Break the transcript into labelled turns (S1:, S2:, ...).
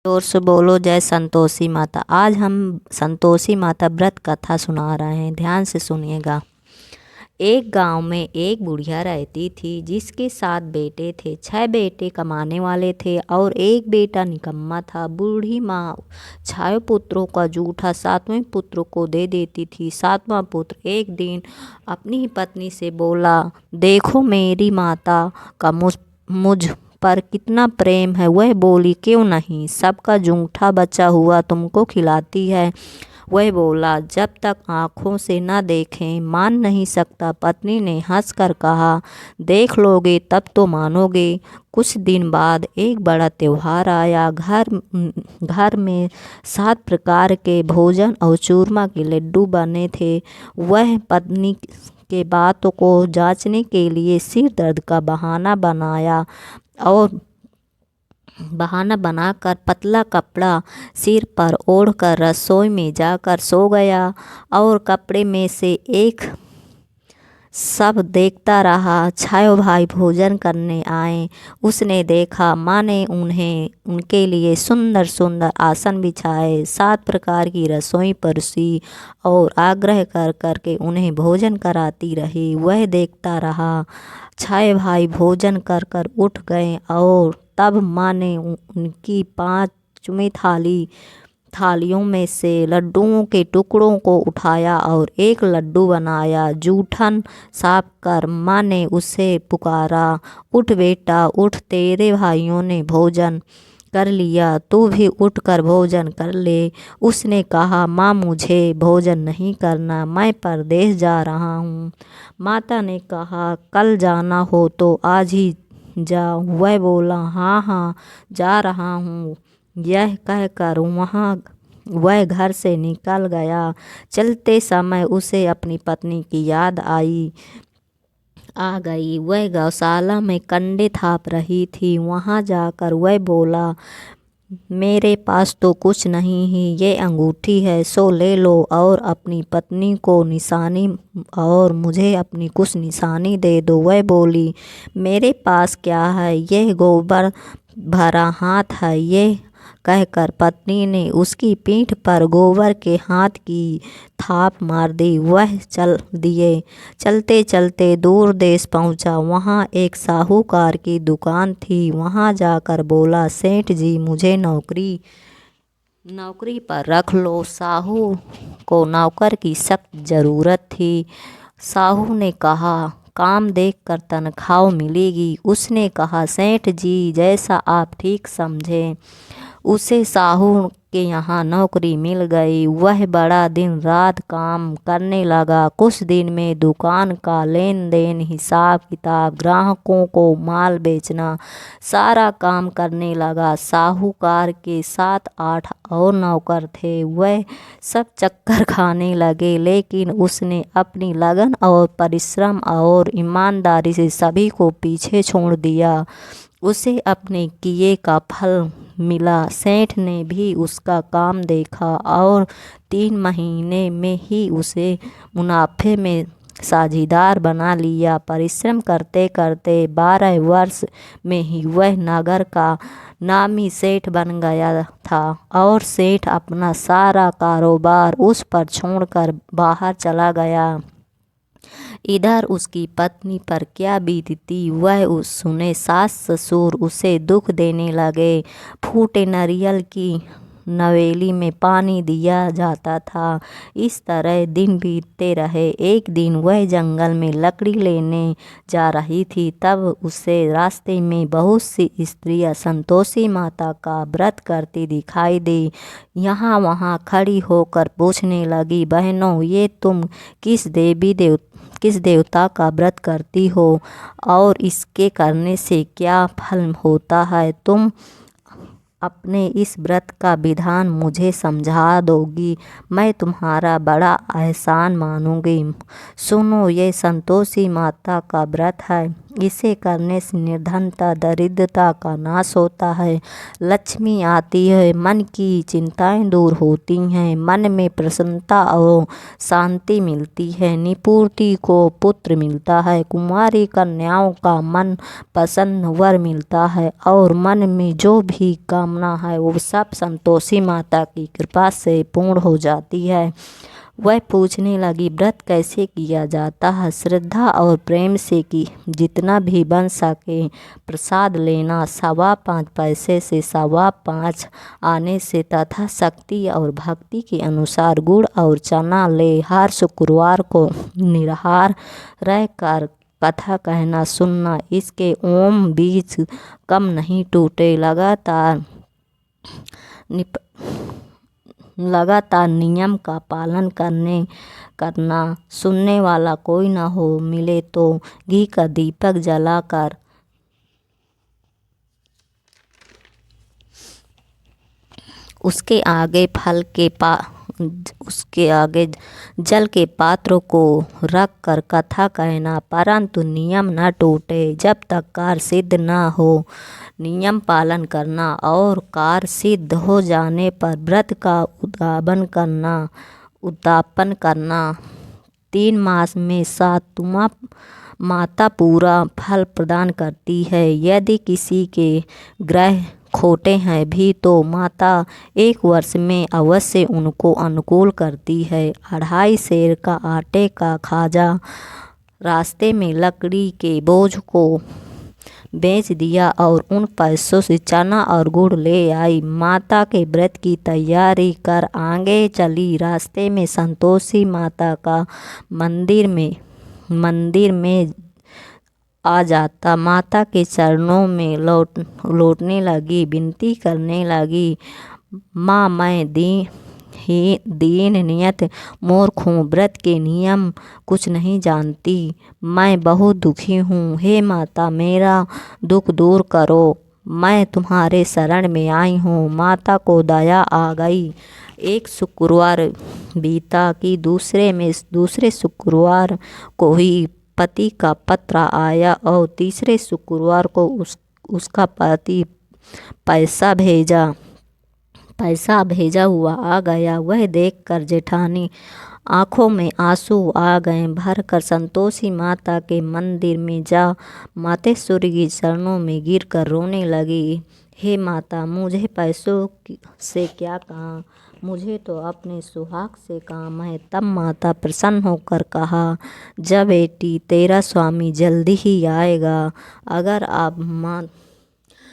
S1: जोर से बोलो जय संतोषी माता। आज हम संतोषी माता व्रत कथा सुना रहे हैं, ध्यान से सुनिएगा। एक गांव में एक बुढ़िया रहती थी जिसके 7 बेटे थे। 6 बेटे कमाने वाले थे और एक बेटा निकम्मा था। बूढ़ी माँ 6 पुत्रों का जूठा 7वें पुत्र को दे देती थी। 7वां पुत्र एक दिन अपनी ही पत्नी से बोला, देखो मेरी माता का मुझ पर कितना प्रेम है। वह बोली, क्यों नहीं, सबका जूठा बचा हुआ तुमको खिलाती है। वह बोला, जब तक आँखों से न देखें मान नहीं सकता। पत्नी ने हंसकर कहा, देख लोगे तब तो मानोगे। कुछ दिन बाद एक बड़ा त्योहार आया। घर में 7 प्रकार के भोजन और चूरमा के लड्डू बने थे। वह पत्नी के बातों को जांचने के लिए सिर दर्द का बहाना बनाकर पतला कपड़ा सिर पर ओढ़कर रसोई में जाकर सो गया और कपड़े में से एक सब देखता रहा। 6 भाई भोजन करने आए। उसने देखा माँ ने उनके लिए सुंदर सुंदर आसन बिछाए, 7 प्रकार की रसोई परोसी और आग्रह कर करके उन्हें भोजन कराती रही। वह देखता रहा। 6 भाई भोजन कर कर उठ गए और तब माँ ने उनकी 5वीं थालियों में से लड्डुओं के टुकड़ों को उठाया और एक लड्डू बनाया। जूठन साफ कर माँ ने उसे पुकारा, उठ बेटा उठ, तेरे भाइयों ने भोजन कर लिया, तू भी उठ कर भोजन कर ले। उसने कहा, माँ मुझे भोजन नहीं करना, मैं परदेश जा रहा हूँ। माता ने कहा, कल जाना हो तो आज ही जा। वह बोला, हाँ हाँ जा रहा हूँ। यह कहकर वह घर से निकल गया। चलते समय उसे अपनी पत्नी की याद आ गई। वह गौशाला में कंडे थाप रही थी। वहाँ जाकर वह बोला, मेरे पास तो कुछ नहीं ही, ये अंगूठी है, सो ले लो और अपनी पत्नी को निशानी और मुझे अपनी कुछ निशानी दे दो। वह बोली, मेरे पास क्या है, यह गोबर भरा हाथ है। ये कहकर पत्नी ने उसकी पीठ पर गोबर के हाथ की थाप मार दी। वह चल दिए। चलते चलते दूर देश पहुंचा। वहां एक साहूकार की दुकान थी। वहां जाकर बोला, सेठ जी मुझे नौकरी पर रख लो। साहू को नौकर की सख्त ज़रूरत थी। साहू ने कहा, काम देखकर तनख्वाह मिलेगी। उसने कहा, सेठ जी जैसा आप ठीक समझें। उसे साहू के यहाँ नौकरी मिल गई। वह बड़ा दिन रात काम करने लगा। कुछ दिन में दुकान का लेन देन, हिसाब किताब, ग्राहकों को माल बेचना, सारा काम करने लगा। साहूकार के 7-8 और नौकर थे। वह सब चक्कर खाने लगे, लेकिन उसने अपनी लगन और परिश्रम और ईमानदारी से सभी को पीछे छोड़ दिया। उसे अपने किए का फल मिला। सेठ ने भी उसका काम देखा और 3 महीने में ही उसे मुनाफे में साझीदार बना लिया। परिश्रम करते करते 12 वर्ष में ही वह नगर का नामी सेठ बन गया था और सेठ अपना सारा कारोबार उस पर छोड़कर बाहर चला गया। इधर उसकी पत्नी पर क्या बीतती वह सुने। सास ससुर उसे दुख देने लगे। फूटे नारियल की नवेली में पानी दिया जाता था। इस तरह दिन बीतते रहे। एक दिन वह जंगल में लकड़ी लेने जा रही थी। तब उसे रास्ते में बहुत सी स्त्रियां संतोषी माता का व्रत करती दिखाई दी। यहाँ वहाँ खड़ी होकर पूछने लगी, बहनों ये तुम किस देवता का व्रत करती हो और इसके करने से क्या फल होता है? तुम अपने इस व्रत का विधान मुझे समझा दोगी, मैं तुम्हारा बड़ा एहसान मानूंगी। सुनो, ये संतोषी माता का व्रत है। इसे करने से निर्धनता दरिद्रता का नाश होता है, लक्ष्मी आती है, मन की चिंताएं दूर होती हैं, मन में प्रसन्नता और शांति मिलती है, निपुत्री को पुत्र मिलता है, कुमारी कन्याओं का मन पसंद वर मिलता है और मन में जो भी कामना है वो सब संतोषी माता की कृपा से पूर्ण हो जाती है। वह पूछने लगी, व्रत कैसे किया जाता है? श्रद्धा और प्रेम से कि जितना भी बन सके प्रसाद लेना, 5.25 पैसे से 5.25 आने से तथा शक्ति और भक्ति के अनुसार गुड़ और चना ले। हर शुक्रवार को निराहार रहकर कथा कहना सुनना, इसके ओम बीज कम नहीं टूटे। लगातार नियम का पालन करना, सुनने वाला कोई ना हो मिले तो घी का दीपक जलाकर उसके आगे जल के पात्रों को रख कर कथा कहना, परंतु नियम न टूटे जब तक कार्य सिद्ध न हो। नियम पालन करना और कार्य सिद्ध हो जाने पर व्रत का उद्यापन करना। 3 मास में सातवां माता पूरा फल प्रदान करती है। यदि किसी के ग्रह खोटे हैं भी तो माता 1 वर्ष में अवश्य उनको अनुकूल करती है। 2.5 सेर का आटे का खाजा रास्ते में लकड़ी के बोझ को बेच दिया और उन पैसों से चना और गुड़ ले आई। माता के व्रत की तैयारी कर आगे चली। रास्ते में संतोषी माता का मंदिर में आ जाता, माता के चरणों में लौटने लगी, विनती करने लगी, माँ मैं दीन नियत मूर्ख हूँ, व्रत के नियम कुछ नहीं जानती, मैं बहुत दुखी हूँ, हे माता मेरा दुख दूर करो, मैं तुम्हारे शरण में आई हूँ। माता को दया आ गई। एक शुक्रवार बीता कि दूसरे शुक्रवार को ही पति का पत्र आया और तीसरे शुक्रवार को उसका पति पैसा भेजा हुआ आ गया। वह देखकर जेठानी आंखों में आंसू आ गए भरकर संतोषी माता के मंदिर में जा मातेश्वरी के चरणों में गिरकर रोने लगी। हे माता, मुझे पैसों से क्या काम, मुझे तो अपने सुहाग से काम है। तब माता प्रसन्न होकर कहा, जा बेटी, तेरा स्वामी जल्दी ही आएगा। अगर आप